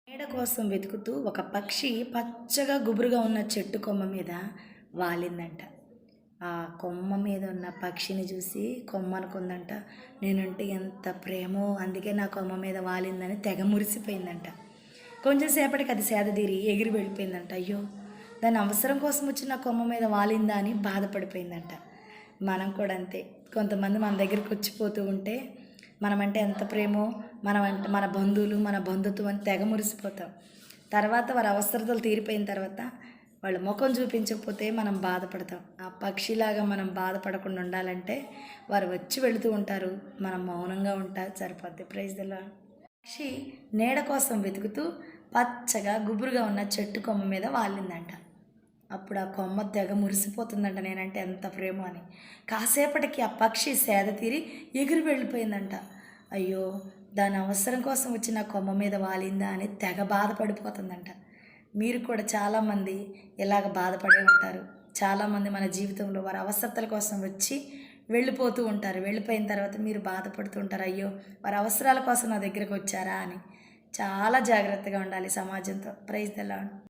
నీడ కోసం వెతుకుతూ ఒక పక్షి పచ్చగా గుబురుగా ఉన్న చెట్టు కొమ్మ మీద వాలిందంట. ఆ కొమ్మ మీద ఉన్న పక్షిని చూసి కొమ్మ అనుకుందంట, నేనంటే ఎంత ప్రేమో అందుకే నా కొమ్మ మీద వాలిందని తెగ మురిసిపోయిందంట. కొంచెం సేపటికి అది సేదతీరి ఎగిరి వెళ్ళిపోయిందంట. అయ్యో, దాని అవసరం కోసం వచ్చి నా కొమ్మ మీద వాలిందా అని బాధపడిపోయిందంట. మనం కూడా అంతే, కొంతమంది మన దగ్గరికి వచ్చిపోతూ ఉంటే మనమంటే ఎంత ప్రేమో, మనమంటే మన బంధువులు మన బంధుత్వం అని తెగ మురిసిపోతాం. తర్వాత వారి అవసరతలు తీరిపోయిన తర్వాత వాళ్ళ ముఖం చూపించకపోతే మనం బాధపడతాం. ఆ పక్షిలాగా మనం బాధపడకుండా ఉండాలంటే వారు వచ్చి వెళుతూ ఉంటారు, మనం మౌనంగా ఉంటా సరిపోద్ది. Praise the Lord. పక్షి నీడ కోసం వెతుకుతూ పచ్చగా గుబురుగా ఉన్న చెట్టు కొమ్మ మీద వాలిందంట. అప్పుడు ఆ కొమ్మ తెగ మురిసిపోతుందంట, నేనంటే ఎంత ప్రేమో అని. కాసేపటికి ఆ పక్షి సేద తీరి ఎగిరి వెళ్ళిపోయిందంట. అయ్యో, దాని అవసరం కోసం వచ్చి నా కొమ్మ మీద వాలిందా అని తెగ బాధపడిపోతుందంట. మీరు కూడా చాలామంది ఇలాగ బాధపడే ఉంటారు. చాలామంది మన జీవితంలో వారి అవసరతల కోసం వచ్చి వెళ్ళిపోతూ ఉంటారు. వెళ్ళిపోయిన తర్వాత మీరు బాధపడుతూ ఉంటారు, అయ్యో వారి అవసరాల కోసం నా దగ్గరకు వచ్చారా అని. చాలా జాగ్రత్తగా ఉండాలి సమాజంతో. Praise the lord.